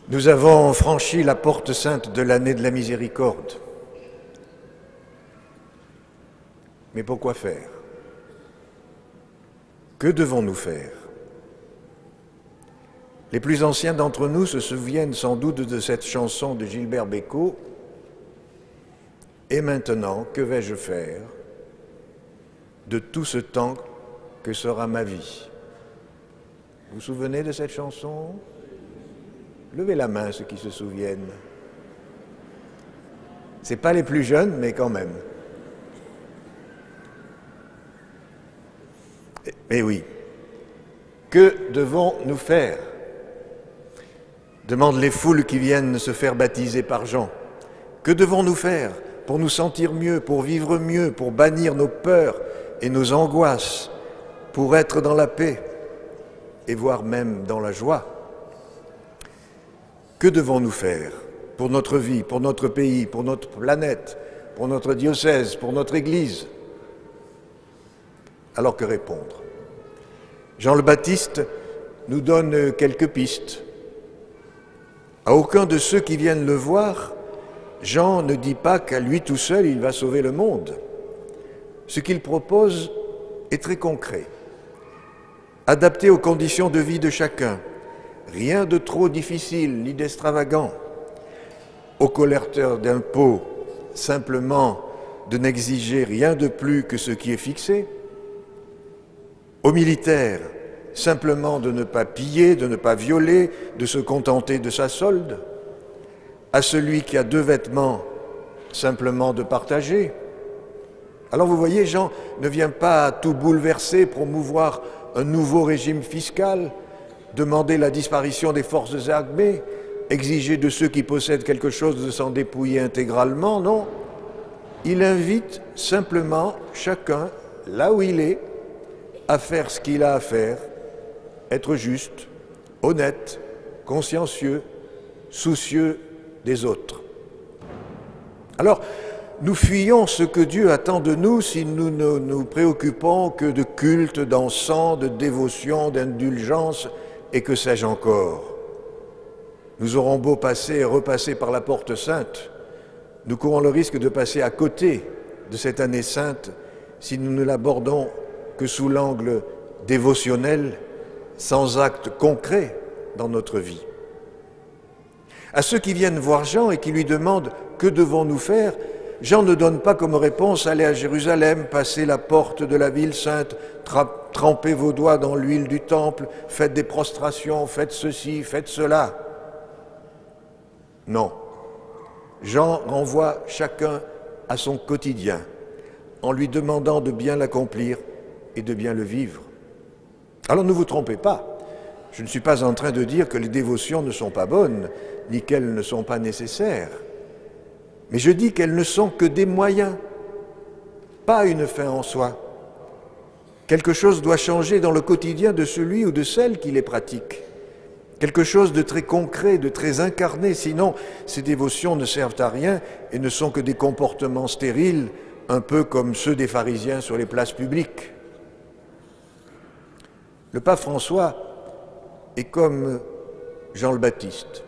Nous avons franchi la porte sainte de l'année de la miséricorde. Mais pourquoi faire? Que devons-nous faire? Les plus anciens d'entre nous se souviennent sans doute de cette chanson de Gilbert Bécaud. « Et maintenant, que vais-je faire de tout ce temps que sera ma vie ?» Vous vous souvenez de cette chanson? Levez la main ceux qui se souviennent. Ce n'est pas les plus jeunes, mais quand même. Mais oui, que devons-nous faire? Demandent les foules qui viennent se faire baptiser par Jean. Que devons-nous faire pour nous sentir mieux, pour vivre mieux, pour bannir nos peurs et nos angoisses, pour être dans la paix et voire même dans la joie? Que devons-nous faire pour notre vie, pour notre pays, pour notre planète, pour notre diocèse, pour notre Église? Alors que répondre? Jean le Baptiste nous donne quelques pistes. À aucun de ceux qui viennent le voir, Jean ne dit pas qu'à lui tout seul il va sauver le monde. Ce qu'il propose est très concret, adapté aux conditions de vie de chacun. Rien de trop difficile ni d'extravagant. Aux collecteurs d'impôts, simplement de n'exiger rien de plus que ce qui est fixé. Aux militaires, simplement de ne pas piller, de ne pas violer, de se contenter de sa solde. À celui qui a 2 vêtements, simplement de partager. Alors vous voyez, Jean ne vient pas tout bouleverser, promouvoir un nouveau régime fiscal, demander la disparition des forces armées, exiger de ceux qui possèdent quelque chose de s'en dépouiller intégralement, non. Il invite simplement chacun, là où il est, à faire ce qu'il a à faire, être juste, honnête, consciencieux, soucieux des autres. Alors, nous fuyons ce que Dieu attend de nous si nous ne nous préoccupons que de culte, d'encens, de dévotion, d'indulgence, et que sais-je encore. Nous aurons beau passer et repasser par la porte sainte, nous courons le risque de passer à côté de cette année sainte si nous ne l'abordons que sous l'angle dévotionnel, sans acte concret dans notre vie. À ceux qui viennent voir Jean et qui lui demandent « Que devons-nous faire ?», Jean ne donne pas comme réponse « Allez à Jérusalem, passez la porte de la ville sainte, trempez vos doigts dans l'huile du temple, faites des prostrations, faites ceci, faites cela ». Non. Jean renvoie chacun à son quotidien, en lui demandant de bien l'accomplir et de bien le vivre. Alors ne vous trompez pas, je ne suis pas en train de dire que les dévotions ne sont pas bonnes, ni qu'elles ne sont pas nécessaires. Mais je dis qu'elles ne sont que des moyens, pas une fin en soi. Quelque chose doit changer dans le quotidien de celui ou de celle qui les pratique. Quelque chose de très concret, de très incarné, sinon ces dévotions ne servent à rien et ne sont que des comportements stériles, un peu comme ceux des pharisiens sur les places publiques. Le pape François est comme Jean le Baptiste.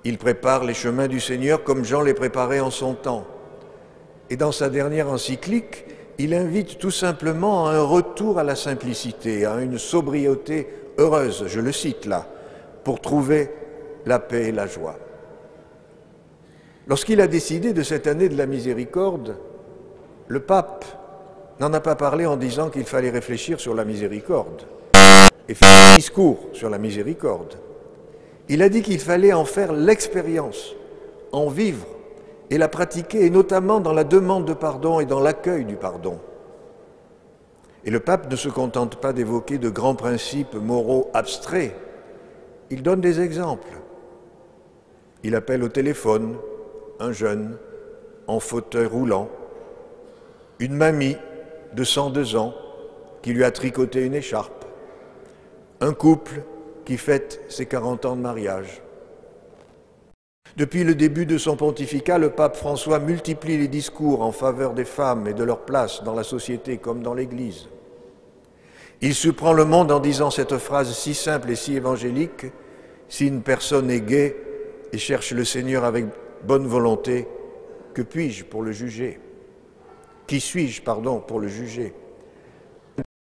Il prépare les chemins du Seigneur comme Jean les préparait en son temps. Et dans sa dernière encyclique, il invite tout simplement à un retour à la simplicité, à une sobriété heureuse, je le cite là, pour trouver la paix et la joie. Lorsqu'il a décidé de cette année de la miséricorde, le pape n'en a pas parlé en disant qu'il fallait réfléchir sur la miséricorde et faire un discours sur la miséricorde. Il a dit qu'il fallait en faire l'expérience, en vivre et la pratiquer, et notamment dans la demande de pardon et dans l'accueil du pardon. Et le pape ne se contente pas d'évoquer de grands principes moraux abstraits, il donne des exemples. Il appelle au téléphone un jeune en fauteuil roulant, une mamie de 102 ans qui lui a tricoté une écharpe, un couple qui fête ses 40 ans de mariage. Depuis le début de son pontificat, le pape François multiplie les discours en faveur des femmes et de leur place dans la société comme dans l'Église. Il surprend le monde en disant cette phrase si simple et si évangélique: Si une personne est gaie et cherche le Seigneur avec bonne volonté, que puis-je pour le juger? Qui suis-je, pour le juger?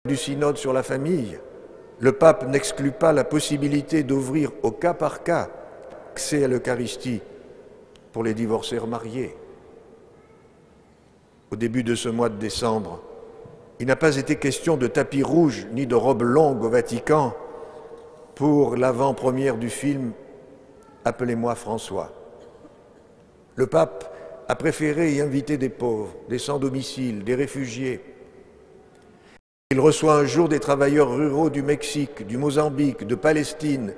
Du synode sur la famille, le pape n'exclut pas la possibilité d'ouvrir au cas par cas accès à l'Eucharistie pour les divorcés remariés. Au début de ce mois de décembre, il n'a pas été question de tapis rouge ni de robe longue au Vatican pour l'avant-première du film « Appelez-moi François ». Le pape a préféré y inviter des pauvres, des sans-domicile, des réfugiés. Il reçoit un jour des travailleurs ruraux du Mexique, du Mozambique, de Palestine,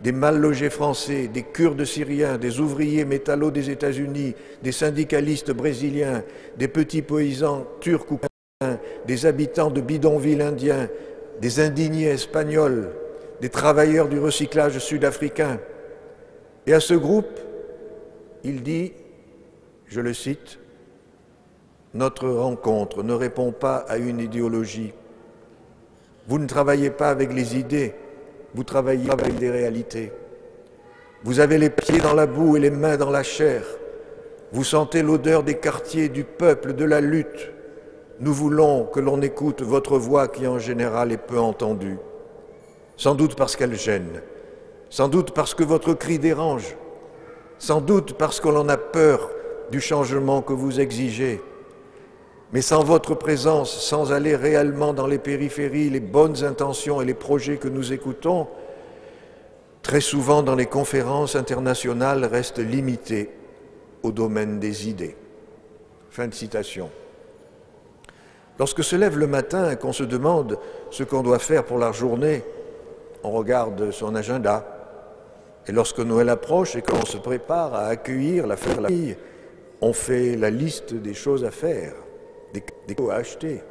des mal logés français, des Kurdes syriens, des ouvriers métallos des États-Unis, des syndicalistes brésiliens, des petits paysans turcs ou canadiens, des habitants de bidonvilles indiens, des indignés espagnols, des travailleurs du recyclage sud-africain. Et à ce groupe, il dit, je le cite, « Notre rencontre ne répond pas à une idéologie. Vous ne travaillez pas avec les idées, vous travaillez avec des réalités. Vous avez les pieds dans la boue et les mains dans la chair. Vous sentez l'odeur des quartiers, du peuple, de la lutte. Nous voulons que l'on écoute votre voix qui en général est peu entendue. Sans doute parce qu'elle gêne, sans doute parce que votre cri dérange, sans doute parce qu'on en a peur du changement que vous exigez. Mais sans votre présence, sans aller réellement dans les périphéries, les bonnes intentions et les projets que nous écoutons, très souvent dans les conférences internationales restent limités au domaine des idées. » Fin de citation. Lorsque se lève le matin et qu'on se demande ce qu'on doit faire pour la journée, on regarde son agenda. Et lorsque Noël approche et qu'on se prépare à accueillir la famille, on fait la liste des choses à faire, des cadeaux à acheter.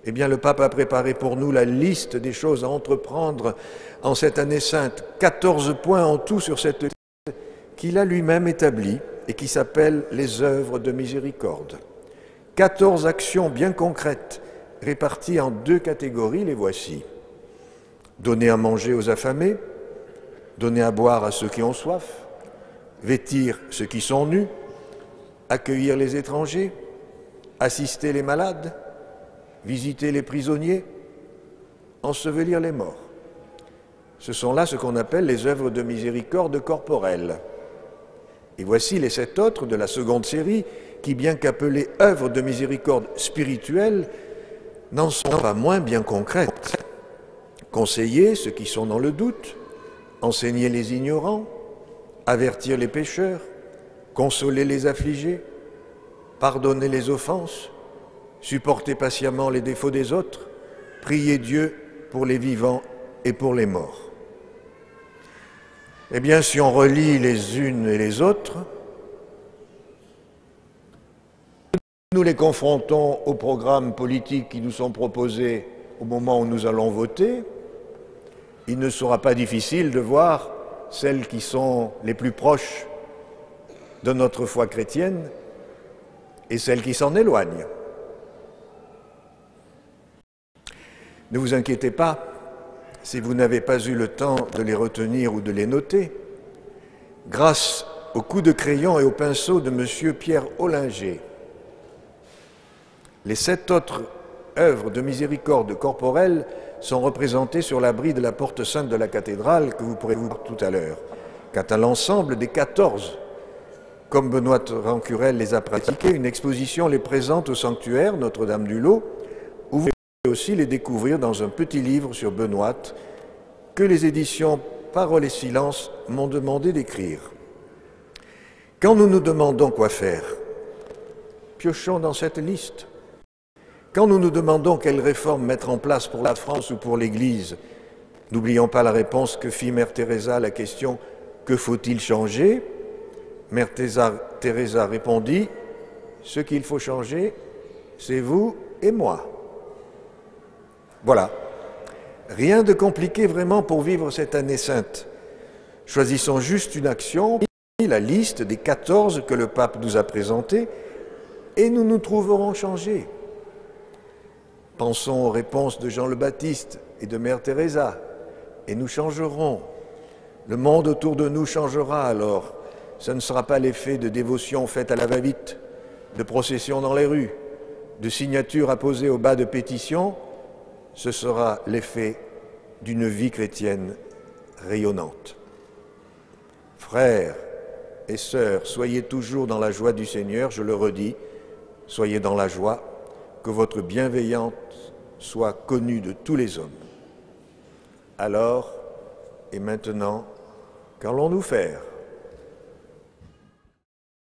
Eh bien, le pape a préparé pour nous la liste des choses à entreprendre en cette année sainte. 14 points en tout sur cette liste qu'il a lui-même établie et qui s'appelle les œuvres de miséricorde. 14 actions bien concrètes réparties en 2 catégories, les voici. Donner à manger aux affamés, donner à boire à ceux qui ont soif, vêtir ceux qui sont nus, accueillir les étrangers, assister les malades, visiter les prisonniers, ensevelir les morts. Ce sont là ce qu'on appelle les œuvres de miséricorde corporelle. Et voici les 7 autres de la seconde série qui, bien qu'appelées œuvres de miséricorde spirituelle, n'en sont pas moins bien concrètes. Conseiller ceux qui sont dans le doute, enseigner les ignorants, avertir les pécheurs, consoler les affligés, pardonner les offenses, supporter patiemment les défauts des autres, prier Dieu pour les vivants et pour les morts. Eh bien, si on relie les unes et les autres, nous les confrontons aux programmes politiques qui nous sont proposés au moment où nous allons voter, il ne sera pas difficile de voir celles qui sont les plus proches de notre foi chrétienne et celles qui s'en éloignent. Ne vous inquiétez pas si vous n'avez pas eu le temps de les retenir ou de les noter. Grâce au coup de crayon et au pinceau de M. Pierre Ollinger, les 7 autres œuvres de miséricorde corporelle sont représentées sur l'abri de la porte sainte de la cathédrale que vous pourrez voir tout à l'heure. Quant à l'ensemble des 14, comme Benoît Rancurel les a pratiquées, une exposition les présente au sanctuaire Notre-Dame-du-Lot, où vous pouvez aussi les découvrir dans un petit livre sur Benoît que les éditions Parole et Silence m'ont demandé d'écrire. Quand nous nous demandons quoi faire, piochons dans cette liste. Quand nous nous demandons quelles réformes mettre en place pour la France ou pour l'Église, n'oublions pas la réponse que fit Mère Teresa à la question « Que faut-il changer ?» Mère Teresa répondit « Ce qu'il faut changer, c'est vous et moi. » Voilà. Rien de compliqué vraiment pour vivre cette année sainte. Choisissons juste une action, la liste des 14 que le pape nous a présentées, et nous nous trouverons changés. Pensons aux réponses de Jean le Baptiste et de Mère Teresa, et nous changerons. Le monde autour de nous changera alors. Ce ne sera pas l'effet de dévotion faite à la va-vite, de processions dans les rues, de signatures apposées au bas de pétitions. Ce sera l'effet d'une vie chrétienne rayonnante. Frères et sœurs, soyez toujours dans la joie du Seigneur, je le redis, soyez dans la joie, que votre bienveillance soit connue de tous les hommes. Alors et maintenant, qu'allons-nous faire ?